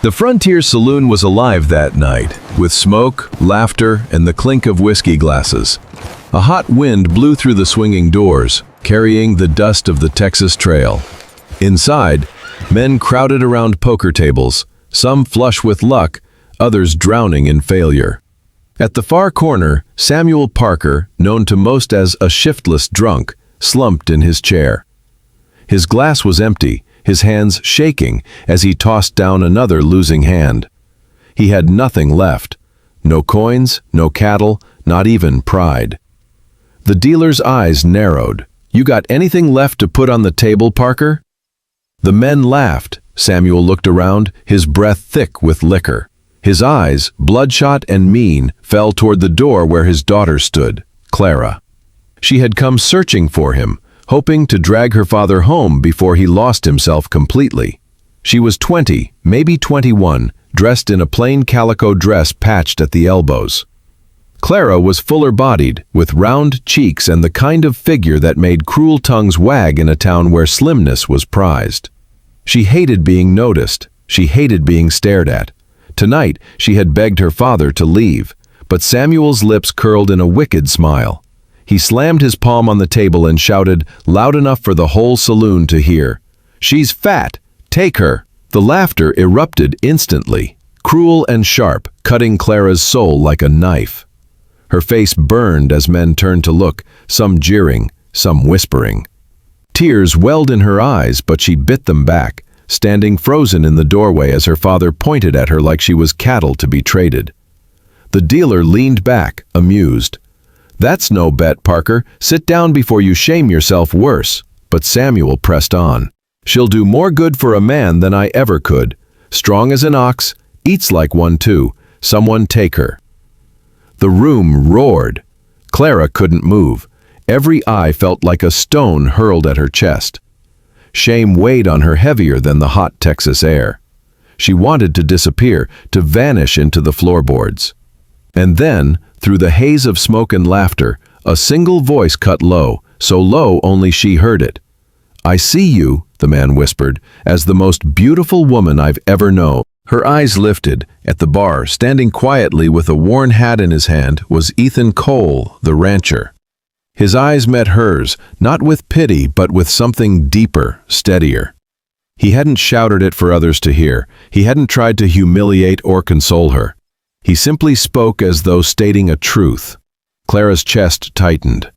The Frontier Saloon was alive that night, with smoke, laughter, and the clink of whiskey glasses. A hot wind blew through the swinging doors, carrying the dust of the Texas Trail. Inside, men crowded around poker tables, some flush with luck, others drowning in failure. At the far corner, Samuel Parker, known to most as a shiftless drunk, slumped in his chair. His glass was empty, his hands shaking as he tossed down another losing hand. He had nothing left. No coins, no cattle, not even pride. The dealer's eyes narrowed. "You got anything left to put on the table, Parker?" The men laughed. Samuel looked around, his breath thick with liquor. His eyes, bloodshot and mean, fell toward the door where his daughter stood, Clara. She had come searching for him, hoping to drag her father home before he lost himself completely. She was 20, maybe 21, dressed in a plain calico dress patched at the elbows. Clara was fuller-bodied, with round cheeks and the kind of figure that made cruel tongues wag in a town where slimness was prized. She hated being noticed. She hated being stared at. Tonight, she had begged her father to leave, but Samuel's lips curled in a wicked smile. He slammed his palm on the table and shouted, loud enough for the whole saloon to hear, "She's fat! Take her!" The laughter erupted instantly, cruel and sharp, cutting Clara's soul like a knife. Her face burned as men turned to look, some jeering, some whispering. Tears welled in her eyes, but she bit them back, standing frozen in the doorway as her father pointed at her like she was cattle to be traded. The dealer leaned back, amused. "That's no bet, Parker. Sit down before you shame yourself worse." But Samuel pressed on. "She'll do more good for a man than I ever could. Strong as an ox, eats like one too. Someone take her." The room roared. Clara couldn't move. Every eye felt like a stone hurled at her chest. Shame weighed on her heavier than the hot Texas air. She wanted to disappear, to vanish into the floorboards. And then, through the haze of smoke and laughter, a single voice cut low, so low only she heard it. "I see you," the man whispered, "as the most beautiful woman I've ever known." Her eyes lifted. At the bar, standing quietly with a worn hat in his hand, was Ethan Cole, the rancher. His eyes met hers, not with pity, but with something deeper, steadier. He hadn't shouted it for others to hear. He hadn't tried to humiliate or console her. He simply spoke as though stating a truth. Clara's chest tightened.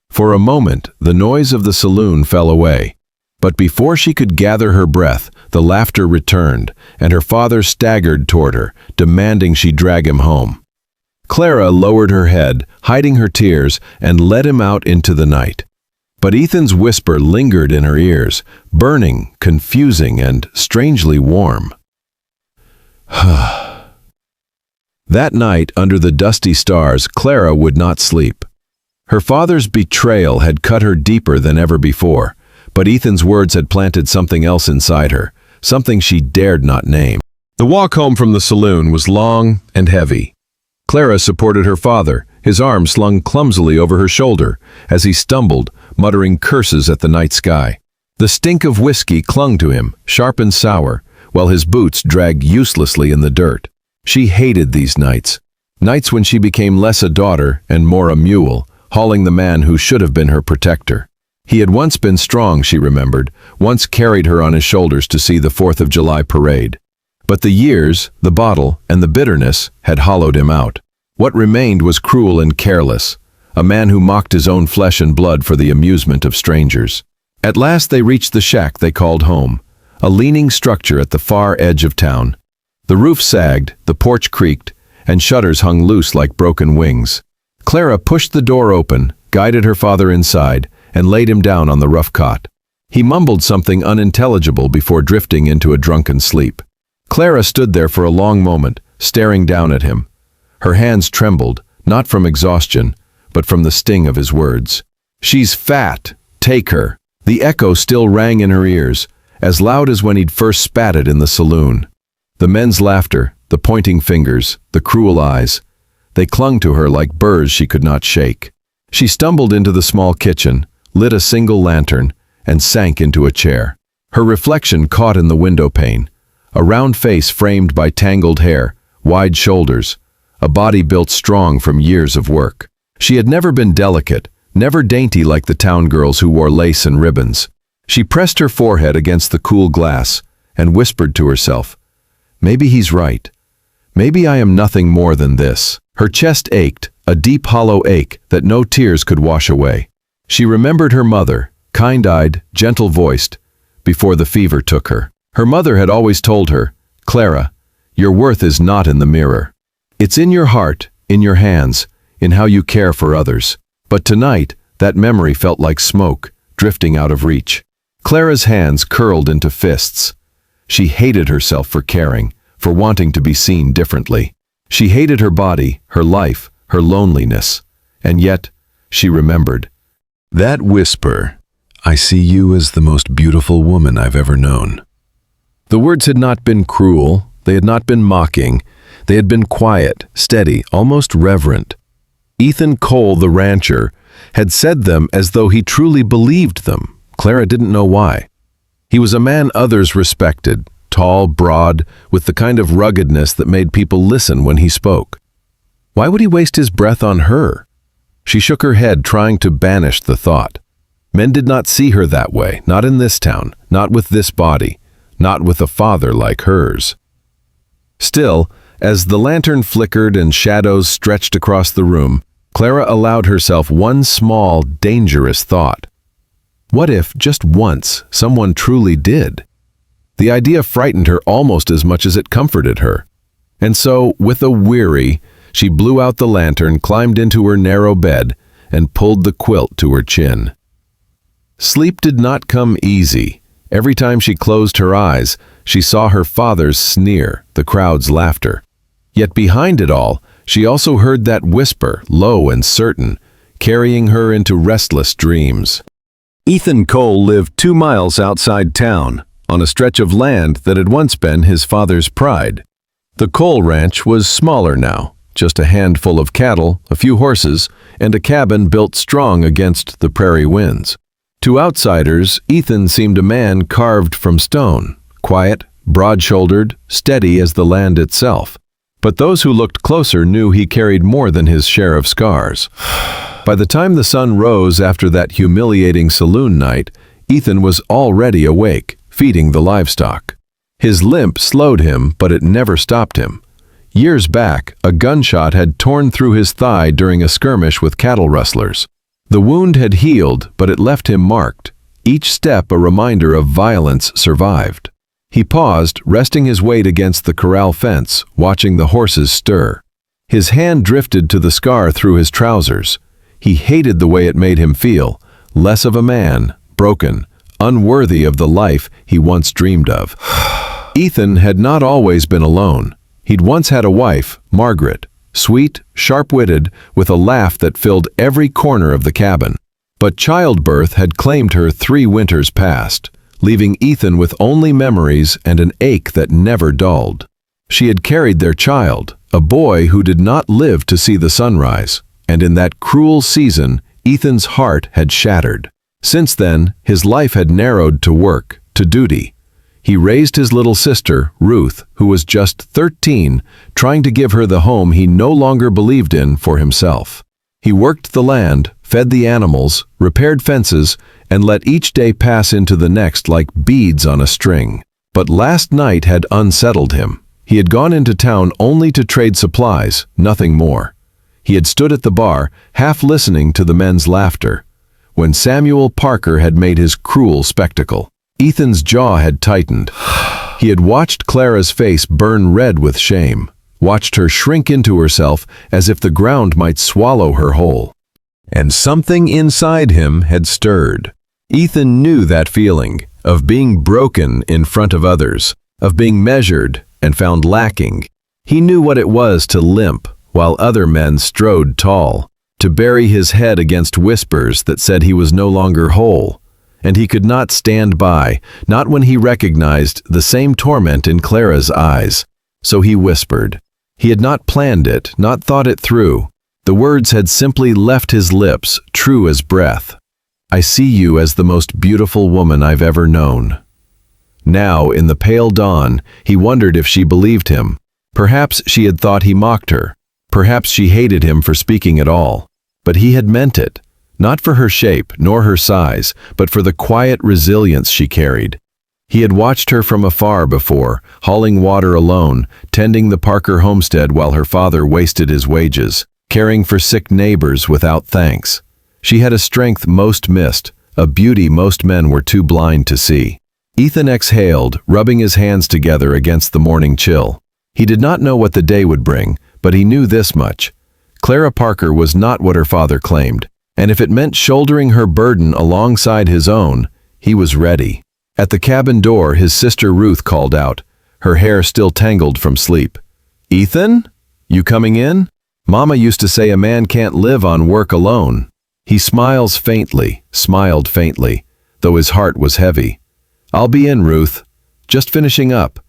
For a moment, the noise of the saloon fell away. But before she could gather her breath, the laughter returned, and her father staggered toward her, demanding she drag him home. Clara lowered her head, hiding her tears, and led him out into the night. But Ethan's whisper lingered in her ears, burning, confusing, and strangely warm. That night, under the dusty stars, Clara would not sleep. Her father's betrayal had cut her deeper than ever before, but Ethan's words had planted something else inside her, something she dared not name. The walk home from the saloon was long and heavy. Clara supported her father, his arm slung clumsily over her shoulder, as he stumbled, muttering curses at the night sky. The stink of whiskey clung to him, sharp and sour, while his boots dragged uselessly in the dirt. She hated these nights when she became less a daughter and more a mule, hauling the man who should have been her protector. He had once been strong, she remembered, once carried her on his shoulders to see the 4th of July parade. But the years, the bottle, and the bitterness had hollowed him out. What remained was cruel and careless, a man who mocked his own flesh and blood for the amusement of strangers. At last they reached the shack they called home, a leaning structure at the far edge of town. The roof sagged, the porch creaked, and shutters hung loose like broken wings. Clara pushed the door open, guided her father inside, and laid him down on the rough cot. He mumbled something unintelligible before drifting into a drunken sleep. Clara stood there for a long moment, staring down at him. Her hands trembled, not from exhaustion, but from the sting of his words. "She's fat. Take her." The echo still rang in her ears, as loud as when he'd first spat it in the saloon. The men's laughter, the pointing fingers, the cruel eyes, they clung to her like burrs she could not shake. She stumbled into the small kitchen, lit a single lantern, and sank into a chair. Her reflection caught in the window pane, a round face framed by tangled hair, wide shoulders, a body built strong from years of work. She had never been delicate, never dainty like the town girls who wore lace and ribbons. She pressed her forehead against the cool glass and whispered to herself, "Maybe he's right. Maybe I am nothing more than this." Her chest ached, a deep hollow ache that no tears could wash away. She remembered her mother, kind-eyed, gentle-voiced, before the fever took her. Her mother had always told her, "Clara, your worth is not in the mirror. It's in your heart, in your hands, in how you care for others." But tonight, that memory felt like smoke, drifting out of reach. Clara's hands curled into fists. She hated herself for caring, for wanting to be seen differently. She hated her body, her life, her loneliness. And yet, she remembered. That whisper, "I see you as the most beautiful woman I've ever known." The words had not been cruel, they had not been mocking, they had been quiet, steady, almost reverent. Ethan Cole, the rancher, had said them as though he truly believed them. Clara didn't know why. He was a man others respected, tall, broad, with the kind of ruggedness that made people listen when he spoke. Why would he waste his breath on her? She shook her head, trying to banish the thought. Men did not see her that way, not in this town, not with this body, not with a father like hers. Still, as the lantern flickered and shadows stretched across the room, Clara allowed herself one small, dangerous thought. What if, just once, someone truly did? The idea frightened her almost as much as it comforted her. And so, with a weary, she blew out the lantern, climbed into her narrow bed, and pulled the quilt to her chin. Sleep did not come easy. Every time she closed her eyes, she saw her father's sneer, the crowd's laughter. Yet behind it all, she also heard that whisper, low and certain, carrying her into restless dreams. Ethan Cole lived 2 miles outside town, on a stretch of land that had once been his father's pride. The Cole ranch was smaller now, just a handful of cattle, a few horses, and a cabin built strong against the prairie winds. To outsiders, Ethan seemed a man carved from stone, quiet, broad-shouldered, steady as the land itself. But those who looked closer knew he carried more than his share of scars. By the time the sun rose after that humiliating saloon night, Ethan was already awake, feeding the livestock. His limp slowed him, but it never stopped him. Years back, a gunshot had torn through his thigh during a skirmish with cattle rustlers. The wound had healed, but it left him marked, each step a reminder of violence survived. He paused, resting his weight against the corral fence, watching the horses stir. His hand drifted to the scar through his trousers. He hated the way it made him feel, less of a man, broken, unworthy of the life he once dreamed of. Ethan had not always been alone. He'd once had a wife, Margaret, sweet, sharp-witted, with a laugh that filled every corner of the cabin. But childbirth had claimed her 3 winters past, leaving Ethan with only memories and an ache that never dulled. She had carried their child, a boy who did not live to see the sunrise, and in that cruel season, Ethan's heart had shattered. Since then, his life had narrowed to work, to duty. He raised his little sister, Ruth, who was just 13, trying to give her the home he no longer believed in for himself. He worked the land, fed the animals, repaired fences, and let each day pass into the next like beads on a string. But last night had unsettled him. He had gone into town only to trade supplies, nothing more. He had stood at the bar, half listening to the men's laughter, when Samuel Parker had made his cruel spectacle. Ethan's jaw had tightened. He had watched Clara's face burn red with shame, watched her shrink into herself as if the ground might swallow her whole. And something inside him had stirred. Ethan knew that feeling, of being broken in front of others, of being measured and found lacking. He knew what it was to limp while other men strode tall, to bury his head against whispers that said he was no longer whole. And he could not stand by, not when he recognized the same torment in Clara's eyes. So he whispered. He had not planned it, not thought it through. The words had simply left his lips, true as breath. "I see you as the most beautiful woman I've ever known." Now, in the pale dawn, he wondered if she believed him. Perhaps she had thought he mocked her. Perhaps she hated him for speaking at all. But he had meant it, not for her shape nor her size, but for the quiet resilience she carried. He had watched her from afar before, hauling water alone, tending the Parker homestead while her father wasted his wages, caring for sick neighbors without thanks. She had a strength most missed, a beauty most men were too blind to see. Ethan exhaled, rubbing his hands together against the morning chill. He did not know what the day would bring, but he knew this much. Clara Parker was not what her father claimed, and if it meant shouldering her burden alongside his own, he was ready. At the cabin door, his sister Ruth called out, her hair still tangled from sleep. "Ethan? You coming in? Mama used to say a man can't live on work alone." He smiled faintly, though his heart was heavy. "I'll be in, Ruth. Just finishing up."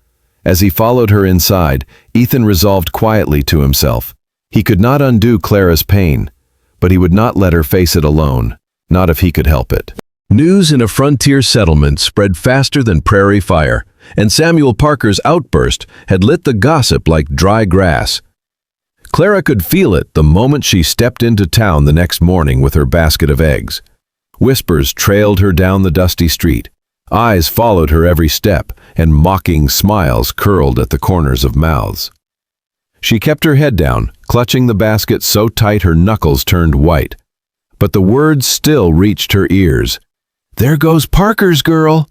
As he followed her inside, Ethan resolved quietly to himself. He could not undo Clara's pain, but he would not let her face it alone, not if he could help it. News in a frontier settlement spread faster than prairie fire, and Samuel Parker's outburst had lit the gossip like dry grass. Clara could feel it the moment she stepped into town the next morning with her basket of eggs. Whispers trailed her down the dusty street. Eyes followed her every step, and mocking smiles curled at the corners of mouths. She kept her head down, clutching the basket so tight her knuckles turned white. But the words still reached her ears. "There goes Parker's girl.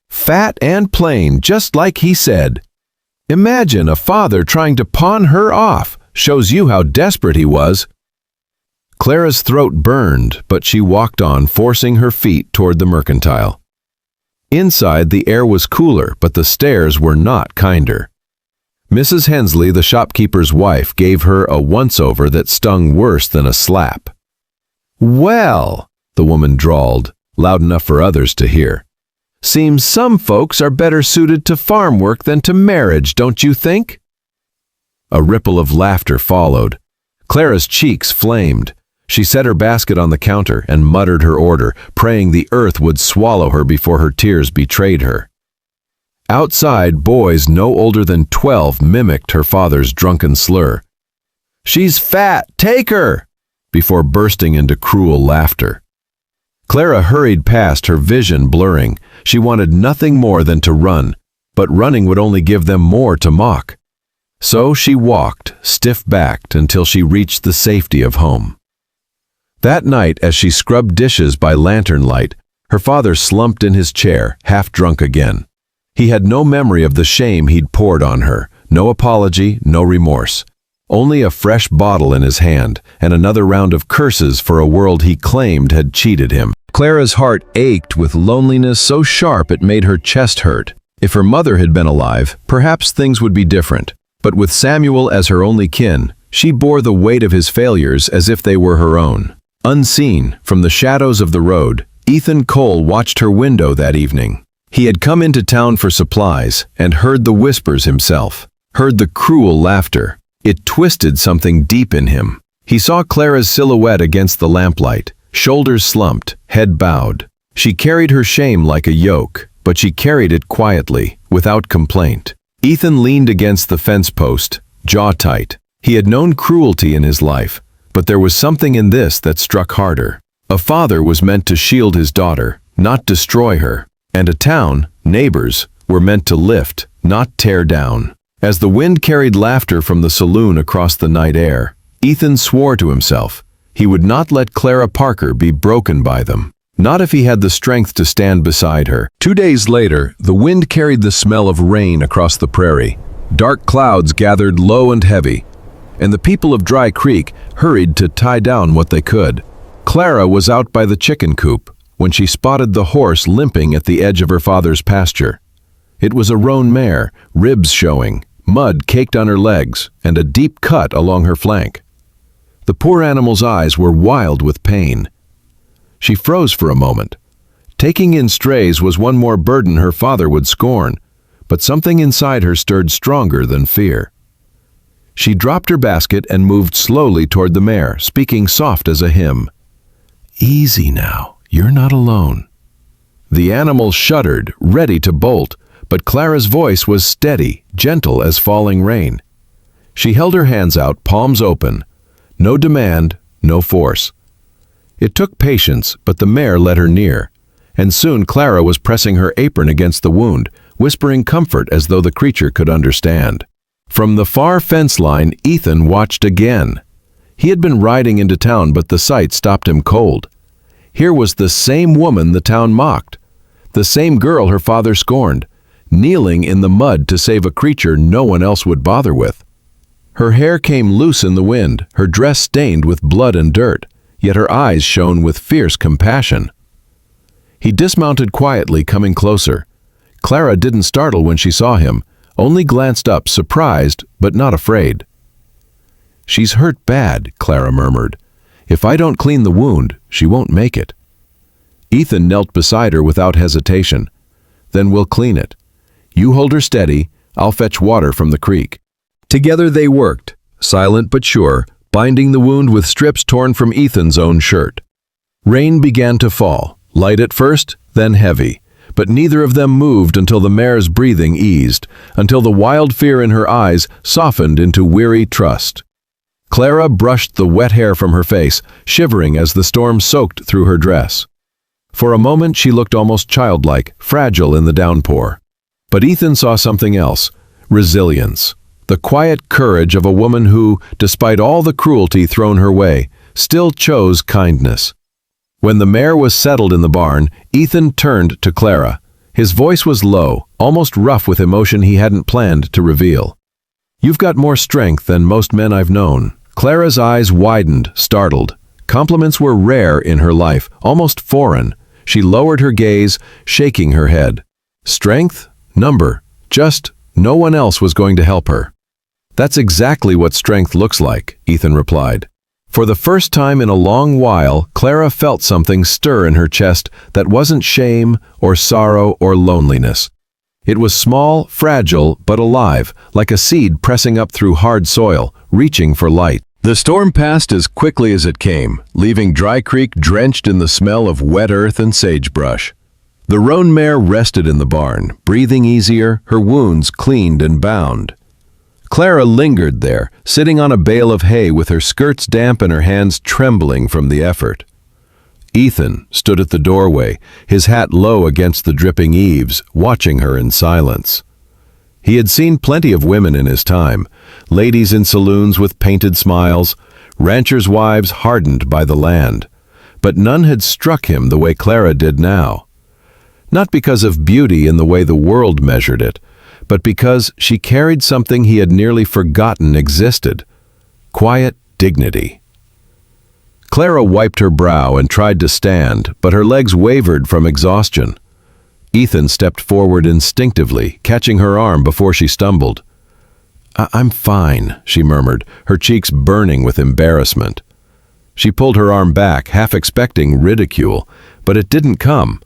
Fat and plain, just like he said. Imagine a father trying to pawn her off. Shows you how desperate he was." Clara's throat burned, but she walked on, forcing her feet toward the mercantile. Inside, the air was cooler, but the stares were not kinder. Mrs. Hensley, the shopkeeper's wife, gave her a once-over that stung worse than a slap. "Well," the woman drawled, loud enough for others to hear. "Seems some folks are better suited to farm work than to marriage, don't you think?" A ripple of laughter followed. Clara's cheeks flamed. She set her basket on the counter and muttered her order, praying the earth would swallow her before her tears betrayed her. Outside, boys no older than 12 mimicked her father's drunken slur. "She's fat, take her!" before bursting into cruel laughter. Clara hurried past, her vision blurring. She wanted nothing more than to run, but running would only give them more to mock. So she walked, stiff-backed, until she reached the safety of home. That night, as she scrubbed dishes by lantern light, her father slumped in his chair, half drunk again. He had no memory of the shame he'd poured on her, no apology, no remorse. Only a fresh bottle in his hand, and another round of curses for a world he claimed had cheated him. Clara's heart ached with loneliness so sharp it made her chest hurt. If her mother had been alive, perhaps things would be different. But with Samuel as her only kin, she bore the weight of his failures as if they were her own. Unseen, from the shadows of the road, Ethan Cole watched her window that evening. He had come into town for supplies and heard the whispers himself, heard the cruel laughter. It twisted something deep in him. He saw Clara's silhouette against the lamplight, shoulders slumped, head bowed. She carried her shame like a yoke, but she carried it quietly, without complaint. Ethan leaned against the fence post, jaw tight. He had known cruelty in his life, but there was something in this that struck harder. A father was meant to shield his daughter, not destroy her, and a town, neighbors, were meant to lift, not tear down. As the wind carried laughter from the saloon across the night air, Ethan swore to himself he would not let Clara Parker be broken by them. Not if he had the strength to stand beside her. 2 days later, the wind carried the smell of rain across the prairie. Dark clouds gathered low and heavy, and the people of Dry Creek hurried to tie down what they could. Clara was out by the chicken coop when she spotted the horse limping at the edge of her father's pasture. It was a roan mare, ribs showing, mud caked on her legs, and a deep cut along her flank. The poor animal's eyes were wild with pain. She froze for a moment. Taking in strays was one more burden her father would scorn, but something inside her stirred stronger than fear. She dropped her basket and moved slowly toward the mare, speaking soft as a hymn. "Easy now, you're not alone." The animal shuddered, ready to bolt, but Clara's voice was steady, gentle as falling rain. She held her hands out, palms open. No demand, no force. It took patience, but the mare led her near, and soon Clara was pressing her apron against the wound, whispering comfort as though the creature could understand. From the far fence line, Ethan watched again. He had been riding into town, but the sight stopped him cold. Here was the same woman the town mocked, the same girl her father scorned, kneeling in the mud to save a creature no one else would bother with. Her hair came loose in the wind, her dress stained with blood and dirt, yet her eyes shone with fierce compassion. He dismounted quietly, coming closer. Clara didn't startle when she saw him, only glanced up, surprised but not afraid. "She's hurt bad," Clara murmured. "If I don't clean the wound, she won't make it." Ethan knelt beside her without hesitation. "Then we'll clean it. You hold her steady, I'll fetch water from the creek." Together they worked, silent but sure, binding the wound with strips torn from Ethan's own shirt. Rain began to fall, light at first, then heavy, but neither of them moved until the mare's breathing eased, until the wild fear in her eyes softened into weary trust. Clara brushed the wet hair from her face, shivering as the storm soaked through her dress. For a moment she looked almost childlike, fragile in the downpour. But Ethan saw something else: resilience. The quiet courage of a woman who, despite all the cruelty thrown her way, still chose kindness. When the mare was settled in the barn, Ethan turned to Clara. His voice was low, almost rough with emotion he hadn't planned to reveal. "You've got more strength than most men I've known." Clara's eyes widened, startled. Compliments were rare in her life, almost foreign. She lowered her gaze, shaking her head. Strength? Number. Just no one else was going to help her. "That's exactly what strength looks like," Ethan replied. For the first time in a long while, Clara felt something stir in her chest that wasn't shame or sorrow or loneliness. It was small, fragile, but alive, like a seed pressing up through hard soil, reaching for light. The storm passed as quickly as it came, leaving Dry Creek drenched in the smell of wet earth and sagebrush. The roan mare rested in the barn, breathing easier, her wounds cleaned and bound. Clara lingered there, sitting on a bale of hay with her skirts damp and her hands trembling from the effort. Ethan stood at the doorway, his hat low against the dripping eaves, watching her in silence. He had seen plenty of women in his time, ladies in saloons with painted smiles, ranchers' wives hardened by the land, but none had struck him the way Clara did now. Not because of beauty in the way the world measured it, but because she carried something he had nearly forgotten existed: quiet dignity. Clara wiped her brow and tried to stand, but her legs wavered from exhaustion. Ethan stepped forward instinctively, catching her arm before she stumbled. "I'm fine," she murmured, her cheeks burning with embarrassment. She pulled her arm back, half expecting ridicule, but it didn't come.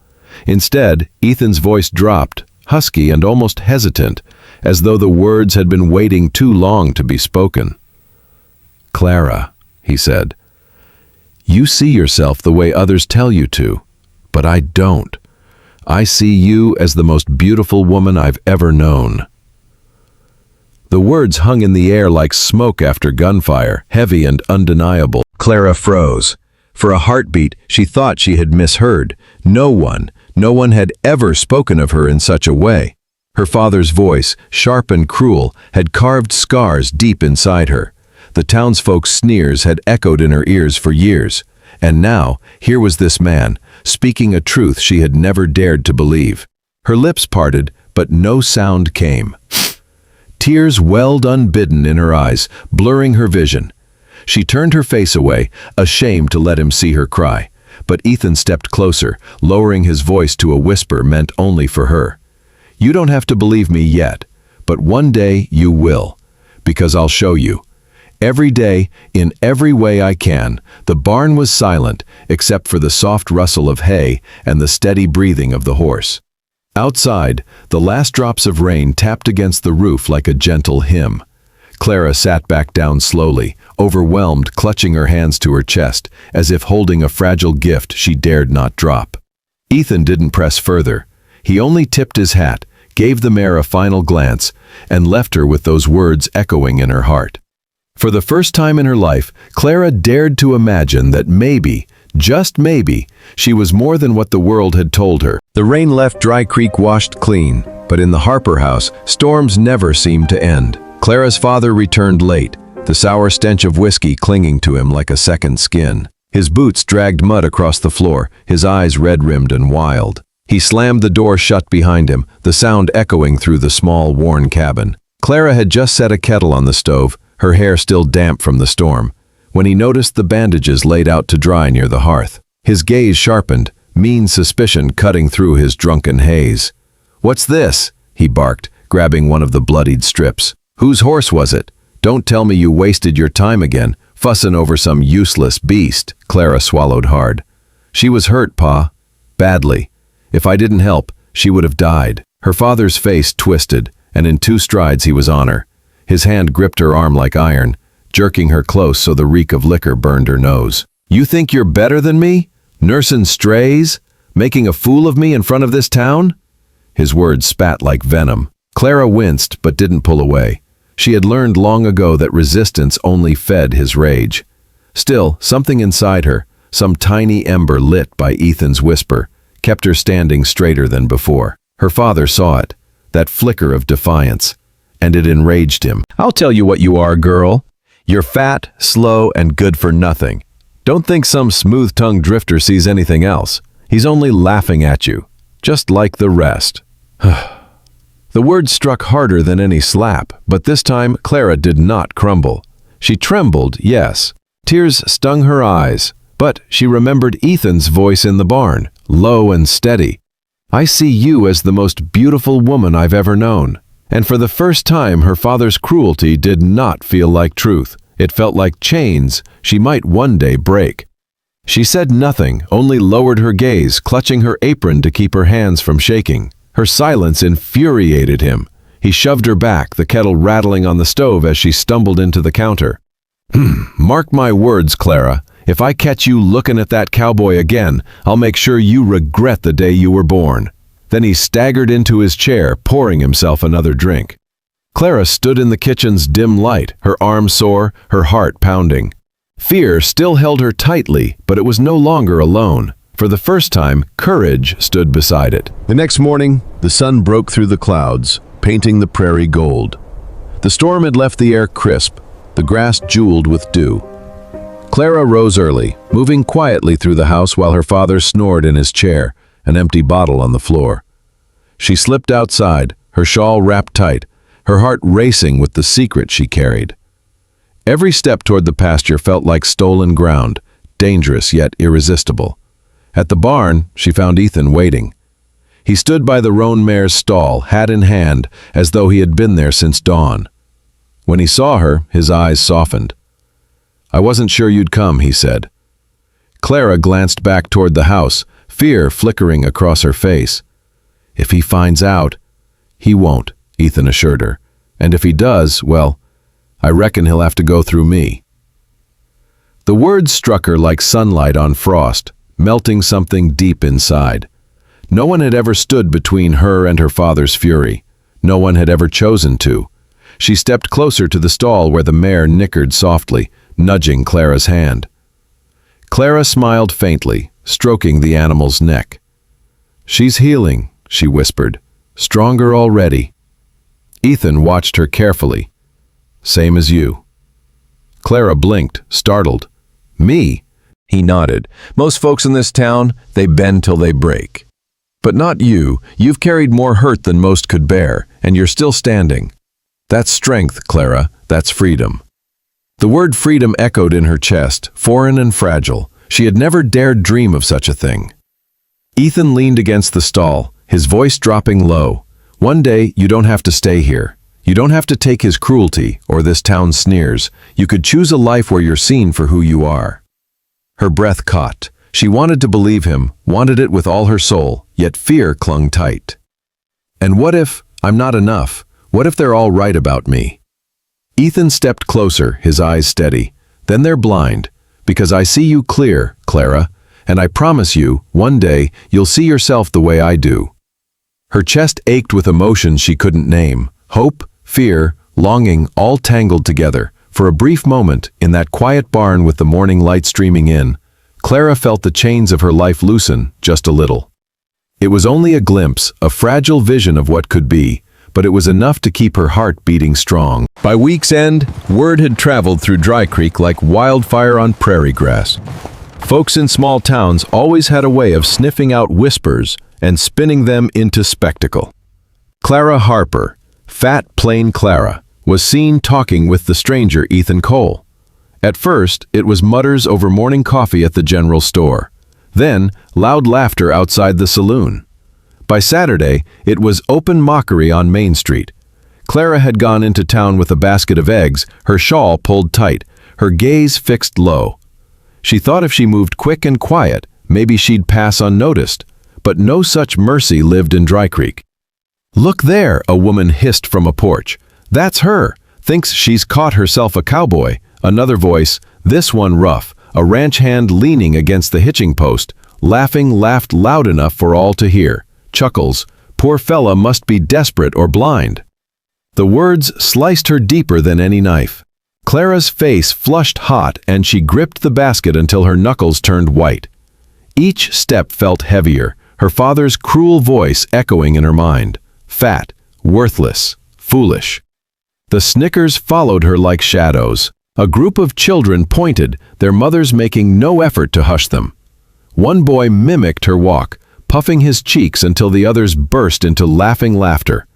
Instead, Ethan's voice dropped, husky and almost hesitant, as though the words had been waiting too long to be spoken. "Clara," he said, "you see yourself the way others tell you to, but I don't. I see you as the most beautiful woman I've ever known." The words hung in the air like smoke after gunfire, heavy and undeniable. Clara froze. For a heartbeat, she thought she had misheard. No one had ever spoken of her in such a way. Her father's voice, sharp and cruel, had carved scars deep inside her. The townsfolk's sneers had echoed in her ears for years. And now, here was this man, speaking a truth she had never dared to believe. Her lips parted, but no sound came. Tears welled unbidden in her eyes, blurring her vision. She turned her face away, ashamed to let him see her cry. But Ethan stepped closer, lowering his voice to a whisper meant only for her. "You don't have to believe me yet, but one day you will, because I'll show you." Every day, in every way I can, the barn was silent, except for the soft rustle of hay and the steady breathing of the horse. Outside, the last drops of rain tapped against the roof like a gentle hymn. Clara sat back down slowly, overwhelmed, clutching her hands to her chest, as if holding a fragile gift she dared not drop. Ethan didn't press further. He only tipped his hat, gave the mare a final glance, and left her with those words echoing in her heart. For the first time in her life, Clara dared to imagine that maybe, just maybe, she was more than what the world had told her. The rain left Dry Creek washed clean, but in the Harper house, storms never seemed to end. Clara's father returned late, the sour stench of whiskey clinging to him like a second skin. His boots dragged mud across the floor, his eyes red-rimmed and wild. He slammed the door shut behind him, the sound echoing through the small, worn cabin. Clara had just set a kettle on the stove, her hair still damp from the storm, when he noticed the bandages laid out to dry near the hearth. His gaze sharpened, mean suspicion cutting through his drunken haze. "What's this?" he barked, grabbing one of the bloodied strips. "Whose horse was it? Don't tell me you wasted your time again, fussing over some useless beast." Clara swallowed hard. She was hurt, Pa. Badly. If I didn't help, she would have died. Her father's face twisted, and in 2 strides he was on her. His hand gripped her arm like iron, jerking her close so the reek of liquor burned her nose. "You think you're better than me? Nursing strays? Making a fool of me in front of this town?" His words spat like venom. Clara winced but didn't pull away. She had learned long ago that resistance only fed his rage. Still, something inside her, some tiny ember lit by Ethan's whisper, kept her standing straighter than before. Her father saw it, that flicker of defiance, and it enraged him. "I'll tell you what you are, girl. You're fat, slow, and good for nothing. Don't think some smooth-tongued drifter sees anything else. He's only laughing at you, just like the rest." The words struck harder than any slap, but this time Clara did not crumble. She trembled, yes. Tears stung her eyes, but she remembered Ethan's voice in the barn, low and steady. "I see you as the most beautiful woman I've ever known." And for the first time her father's cruelty did not feel like truth. It felt like chains she might one day break. She said nothing, only lowered her gaze, clutching her apron to keep her hands from shaking. Her silence infuriated him. He shoved her back, the kettle rattling on the stove as she stumbled into the counter. "Mark my words, Clara. If I catch you looking at that cowboy again, I'll make sure you regret the day you were born." Then he staggered into his chair, pouring himself another drink. Clara stood in the kitchen's dim light, her arms sore, her heart pounding. Fear still held her tightly, but it was no longer alone. For the first time, courage stood beside it. The next morning, the sun broke through the clouds, painting the prairie gold. The storm had left the air crisp, the grass jeweled with dew. Clara rose early, moving quietly through the house while her father snored in his chair, an empty bottle on the floor. She slipped outside, her shawl wrapped tight, her heart racing with the secret she carried. Every step toward the pasture felt like stolen ground, dangerous yet irresistible. At the barn, she found Ethan waiting. He stood by the roan mare's stall, hat in hand, as though he had been there since dawn. When he saw her, his eyes softened. "I wasn't sure you'd come," he said. Clara glanced back toward the house, fear flickering across her face. "If he finds out—" "He won't," Ethan assured her. "And if he does, well, I reckon he'll have to go through me." The words struck her like sunlight on frost, melting something deep inside. No one had ever stood between her and her father's fury. No one had ever chosen to. She stepped closer to the stall where the mare nickered softly, nudging Clara's hand. Clara smiled faintly, stroking the animal's neck. "She's healing," she whispered. "Stronger already." Ethan watched her carefully. "Same as you." Clara blinked, startled. "Me?" He nodded. "Most folks in this town, they bend till they break. But not you. You've carried more hurt than most could bear, and you're still standing. That's strength, Clara. That's freedom." The word freedom echoed in her chest, foreign and fragile. She had never dared dream of such a thing. Ethan leaned against the stall, his voice dropping low. "One day, you don't have to stay here. You don't have to take his cruelty or this town's sneers. You could choose a life where you're seen for who you are." Her breath caught. She wanted to believe him, wanted it with all her soul, yet fear clung tight. "And what if I'm not enough? What if they're all right about me?" Ethan stepped closer, his eyes steady. "Then they're blind, because I see you clear, Clara, and I promise you, one day, you'll see yourself the way I do." Her chest ached with emotions she couldn't name. Hope, fear, longing, all tangled together. For a brief moment, in that quiet barn with the morning light streaming in, Clara felt the chains of her life loosen just a little. It was only a glimpse, a fragile vision of what could be, but it was enough to keep her heart beating strong. By week's end, word had traveled through Dry Creek like wildfire on prairie grass. Folks in small towns always had a way of sniffing out whispers and spinning them into spectacle. Clara Harper, fat, plain Clara, was seen talking with the stranger Ethan Cole. At first, it was mutters over morning coffee at the general store. Then, loud laughter outside the saloon. By Saturday, it was open mockery on Main Street. Clara had gone into town with a basket of eggs, her shawl pulled tight, her gaze fixed low. She thought if she moved quick and quiet, maybe she'd pass unnoticed. But no such mercy lived in Dry Creek. "Look there," a woman hissed from a porch. "That's her. Thinks she's caught herself a cowboy." Another voice, this one rough, a ranch hand leaning against the hitching post, laughing, laughed loud enough for all to hear. Chuckles, "Poor fella must be desperate or blind." The words sliced her deeper than any knife. Clara's face flushed hot and she gripped the basket until her knuckles turned white. Each step felt heavier, her father's cruel voice echoing in her mind. Fat, worthless, foolish. The snickers followed her like shadows. A group of children pointed, their mothers making no effort to hush them. One boy mimicked her walk, puffing his cheeks until the others burst into laughing laughter.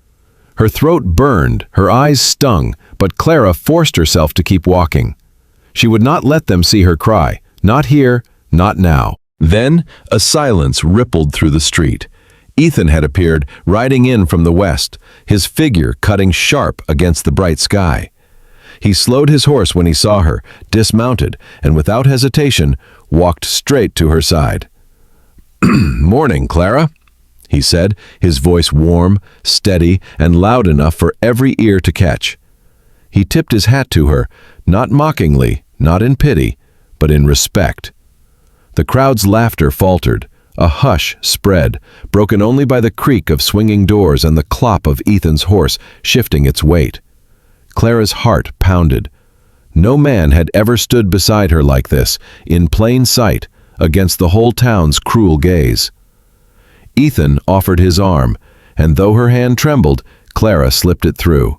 Her throat burned, her eyes stung, but Clara forced herself to keep walking. She would not let them see her cry, not here, not now. Then, a silence rippled through the street. Ethan had appeared, riding in from the west, his figure cutting sharp against the bright sky. He slowed his horse when he saw her, dismounted, and without hesitation, walked straight to her side. "Morning, Clara," he said, his voice warm, steady, and loud enough for every ear to catch. He tipped his hat to her, not mockingly, not in pity, but in respect. The crowd's laughter faltered. A hush spread, broken only by the creak of swinging doors and the clop of Ethan's horse shifting its weight. Clara's heart pounded. No man had ever stood beside her like this, in plain sight, against the whole town's cruel gaze. Ethan offered his arm, and though her hand trembled, Clara slipped it through.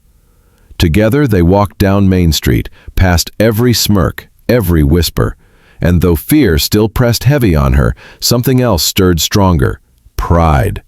Together they walked down Main Street, past every smirk, every whisper, and though fear still pressed heavy on her, something else stirred stronger: pride.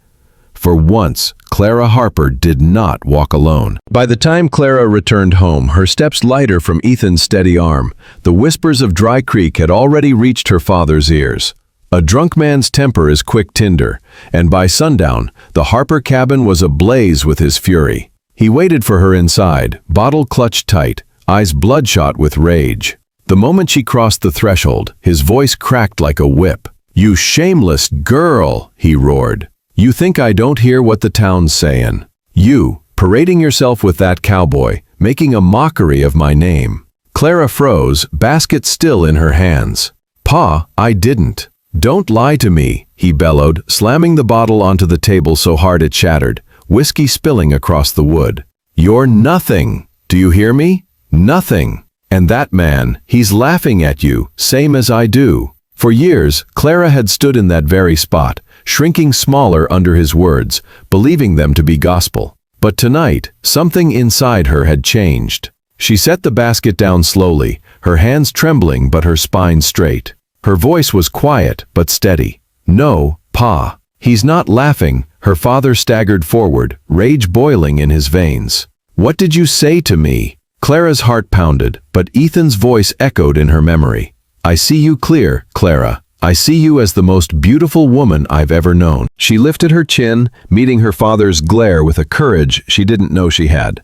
For once, Clara Harper did not walk alone. By the time Clara returned home, her steps lighter from Ethan's steady arm, the whispers of Dry Creek had already reached her father's ears. A drunk man's temper is quick tinder, and by sundown, the Harper cabin was ablaze with his fury. He waited for her inside, bottle clutched tight, eyes bloodshot with rage. The moment she crossed the threshold, his voice cracked like a whip. "You shameless girl," he roared. "You think I don't hear what the town's sayin'? You, parading yourself with that cowboy, making a mockery of my name." Clara froze, basket still in her hands. "Pa, I didn't." "Don't lie to me," he bellowed, slamming the bottle onto the table so hard it shattered, whiskey spilling across the wood. "You're nothing. Do you hear me? Nothing. And that man, he's laughing at you, same as I do." For years, Clara had stood in that very spot, shrinking smaller under his words, believing them to be gospel. But tonight, something inside her had changed. She set the basket down slowly, her hands trembling but her spine straight. Her voice was quiet but steady. "No, Pa. He's not laughing." Her father staggered forward, rage boiling in his veins. "What did you say to me?" Clara's heart pounded, but Ethan's voice echoed in her memory. "I see you clear, Clara. I see you as the most beautiful woman I've ever known." She lifted her chin, meeting her father's glare with a courage she didn't know she had.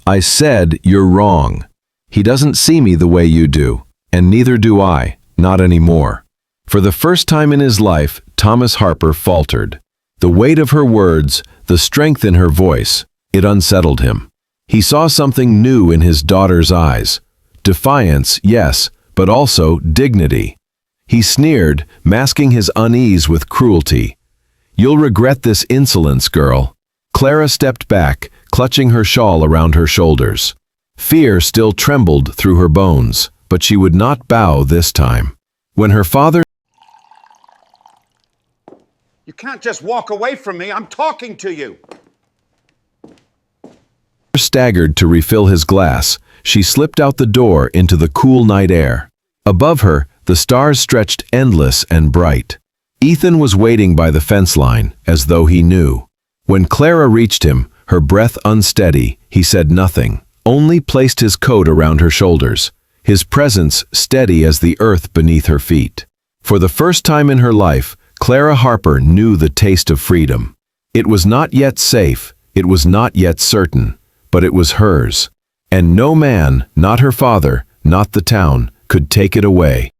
"I said you're wrong. He doesn't see me the way you do, and neither do I, not anymore." For the first time in his life, Thomas Harper faltered. The weight of her words, the strength in her voice, it unsettled him. He saw something new in his daughter's eyes. Defiance, yes, but also dignity. He sneered, masking his unease with cruelty. "You'll regret this insolence, girl." Clara stepped back, clutching her shawl around her shoulders. Fear still trembled through her bones, but she would not bow this time. When her father You can't just walk away from me. I'm talking to you. staggered to refill his glass, she slipped out the door into the cool night air. Above her, the stars stretched endless and bright. Ethan was waiting by the fence line, as though he knew. When Clara reached him, her breath unsteady, he said nothing, only placed his coat around her shoulders, his presence steady as the earth beneath her feet. For the first time in her life, Clara Harper knew the taste of freedom. It was not yet safe, it was not yet certain, but it was hers. And no man, not her father, not the town, could take it away.